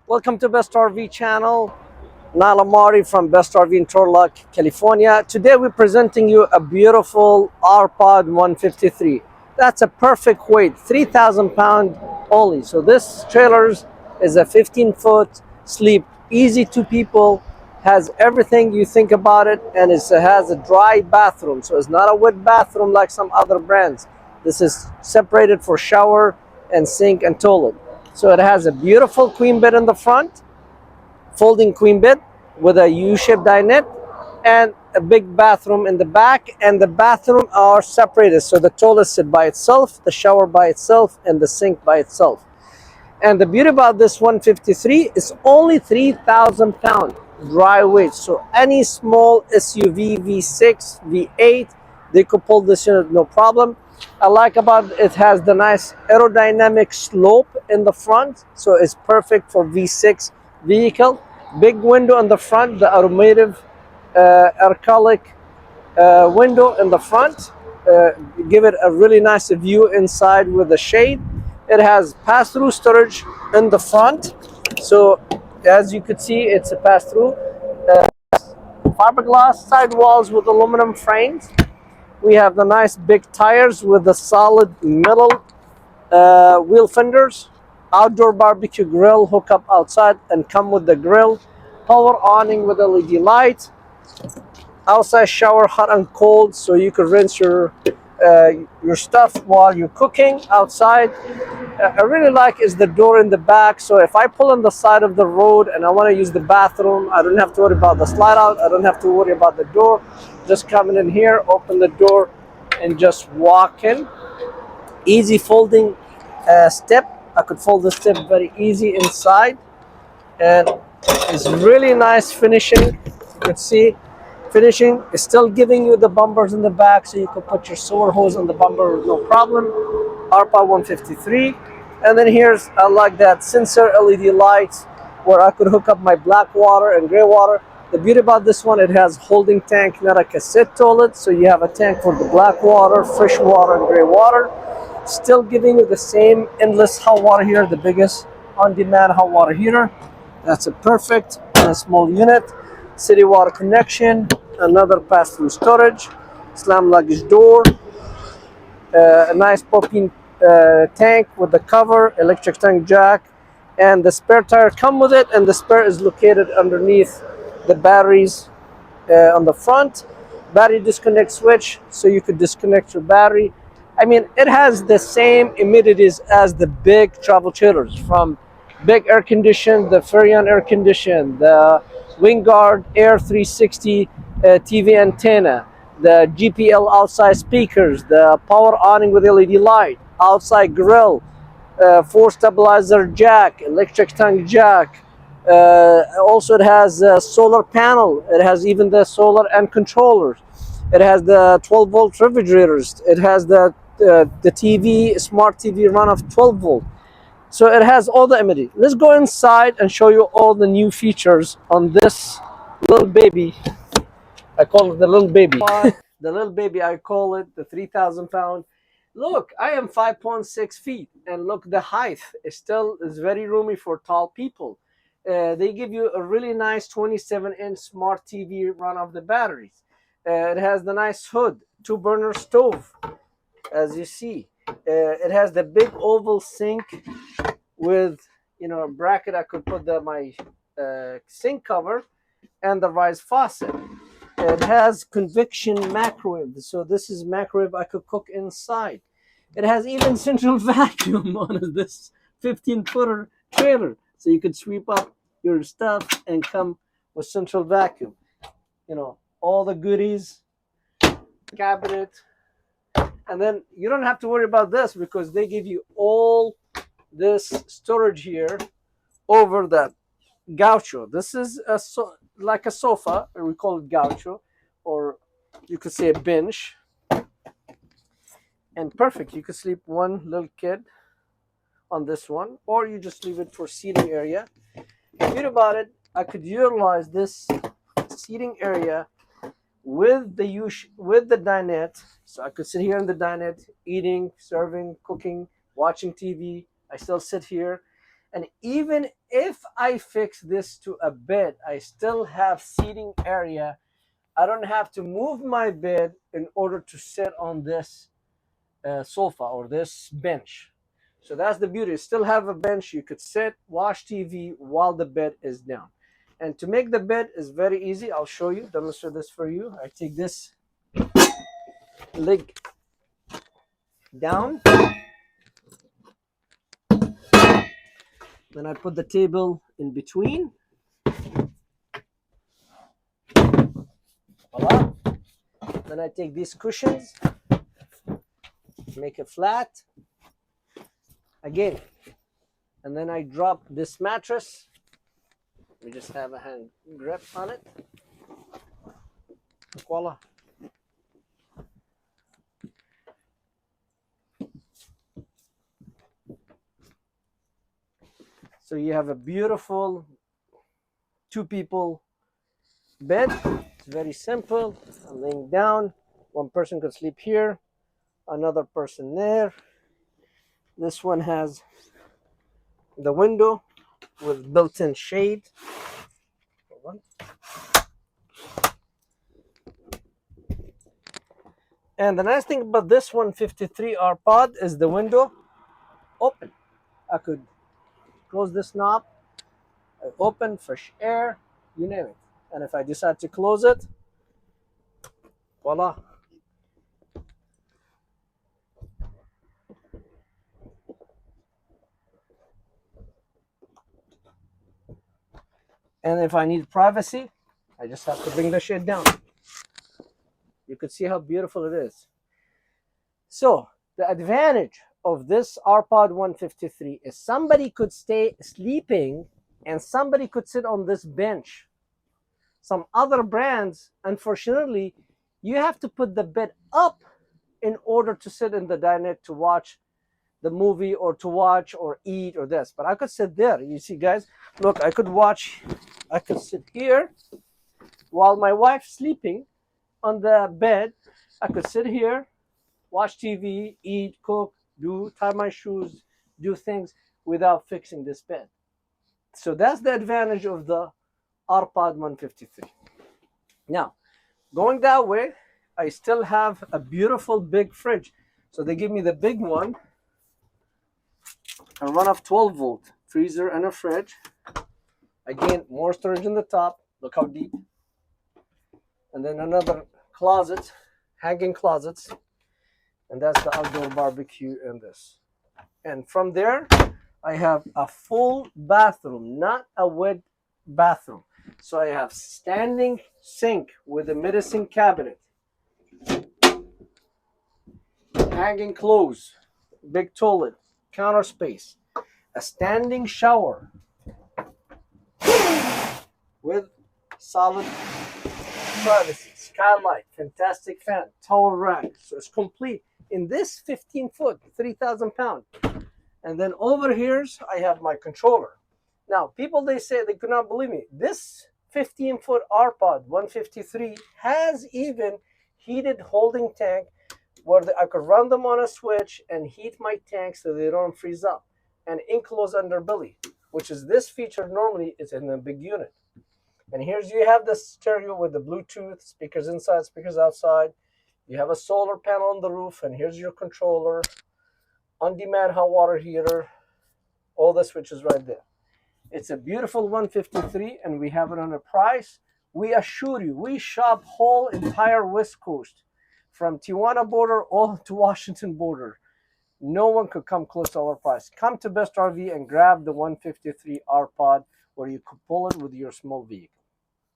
Welcome to Best RV channel. Nala Mari from Best RV in Turlock, California. Today we're presenting you a beautiful R-Pod 153. That's a perfect weight, 3,000 pound only. So this trailer is a 15-foot sleep, easy to people, has everything you think about it, and it has a dry bathroom. So it's not a wet bathroom like some other brands. This is separated for shower and sink and toilet. So it has a beautiful queen bed in the front, folding queen bed with a U-shaped dinette, and a big bathroom in the back, and the bathroom are separated. So the toilet sit by itself, the shower by itself, and the sink by itself. And the beauty about this 153 is only 3,000 pound dry weight. So any small SUV, V6, V8, they could pull this unit no problem. I like about it has the nice aerodynamic slope in the front, so it's perfect for V6 vehicle. Big window in the front, the automotive acrylic window in the front, give it a really nice view inside with the shade. It has pass-through storage in the front, so as you could see, it's a pass-through. Fiberglass sidewalls with aluminum frames. We have the nice big tires with the solid metal wheel fenders. Outdoor barbecue grill hook up outside and come with the grill. Power awning with LED light. Outside shower, hot and cold, so you could rinse your stuff while you're cooking outside. I really like is the door in the back, so if I pull on the side of the road and I want to use the bathroom, I don't have to worry about the slide out. I don't have to worry about the door. Just coming in here, open the door, and just walk in. Easy folding step. I could fold the step very easy inside, and it's really nice finishing. You could see finishing is still giving you the bumpers in the back, so you could put your sewer hose on the bumper with no problem. R-Pod 153. And then here's, I like that sensor LED lights where I could hook up my black water and gray water. The beauty about this one, it has holding tank, not a cassette toilet, so you have a tank for the black water, fresh water, and gray water. Still giving you the same endless hot water here, the biggest on-demand hot water heater. That's a perfect and a small unit. City water connection, another pass-through storage, slam luggage door, a nice popping tank with the cover, electric tank jack, and the spare tire come with it, and the spare is located underneath the batteries on the front. Battery disconnect switch, so you could disconnect your battery. I mean, it has the same amenities as the big travel trailers, from big air condition, the Furrion air condition, the Wingard Air 360 TV antenna, the GPL outside speakers, the power awning with LED light, outside grill, 4 stabilizer jack, electric tank jack. Also, it has a solar panel. It has even the solar and controllers. It has the 12-volt refrigerators. It has the TV, smart TV run of 12 volt. So it has all the amenities. Let's go inside and show you all the new features on this little baby. I call it the little baby. The little baby, I call it the 3,000 pound. Look, I am 5.6 feet, and look, the height is very roomy for tall people. They give you a really nice 27-inch smart TV run of the batteries. It has the nice hood, 2-burner stove, as you see. It has the big oval sink with a bracket. I could put my sink cover and the rise faucet. It has convection microwave, so this is microwave I could cook inside. It has even central vacuum on this 15-footer trailer, so you could sweep up your stuff and come with central vacuum. All the goodies, cabinet, and then you don't have to worry about this because they give you all this storage here over that gaucho. This is like a sofa, or we call it gaucho, or you could say a bench. And perfect, you could sleep one little kid on this one, or you just leave it for seating area. Think about it, I could utilize this seating area with the dinette. So I could sit here in the dinette, eating, serving, cooking, watching TV. I still sit here. And even if I fix this to a bed, I still have seating area. I don't have to move my bed in order to sit on this sofa or this bench. So that's the beauty. You still have a bench. You could sit, watch TV while the bed is down. And to make the bed is very easy. I'll show you, demonstrate this for you. I take this leg down, then I put the table in between. Voila. Then I take these cushions, make it flat again, and then I drop this mattress. We just have a hand grip on it. Voila. So you have a beautiful two people bed. It's very simple. I'm laying down. One person could sleep here, another person there. This one has the window with built-in shade. Hold on. And the nice thing about this 153R pod is the window open. I could close this knob, open, fresh air, you name it. And if I decide to close it, voila. And if I need privacy, I just have to bring the shade down. You could see how beautiful it is. So the advantage of this RPod 153 is somebody could stay sleeping and somebody could sit on this bench. Some other brands, unfortunately, you have to put the bed up in order to sit in the dinette to watch the movie or to watch or eat or this. But I could sit there. You see, guys, look, I could sit here while my wife's sleeping on the bed. I could sit here, watch TV, eat, cook, tie my shoes, do things without fixing this bed. So that's the advantage of the RPod 153. Now, going that way, I still have a beautiful big fridge. So they give me the big one. I run off 12 volt freezer and a fridge. Again, more storage in the top. Look how deep. And then another closet, hanging closets. And that's the outdoor barbecue in this. And from there, I have a full bathroom, not a wet bathroom. So I have standing sink with a medicine cabinet, hanging clothes, big toilet, counter space, a standing shower with solid privacy, skylight, fantastic fan, towel rack. So it's complete in this 15-foot, 3,000 pound. And then over here, I have my controller. Now, people, they say they could not believe me. This 15-foot RPod 153 has even heated holding tank where I could run them on a switch and heat my tank so they don't freeze up. And enclosed underbelly, which is this feature normally is in a big unit. And here's you have the stereo with the Bluetooth, speakers inside, speakers outside. You have a solar panel on the roof, and here's your controller, on-demand hot water heater, all the switches right there. It's a beautiful 153, and we have it on a price. We assure you, we shop whole entire West Coast, from Tijuana border all to Washington border. No one could come close to our price. Come to Best RV and grab the 153 RPod, where you could pull it with your small vehicle.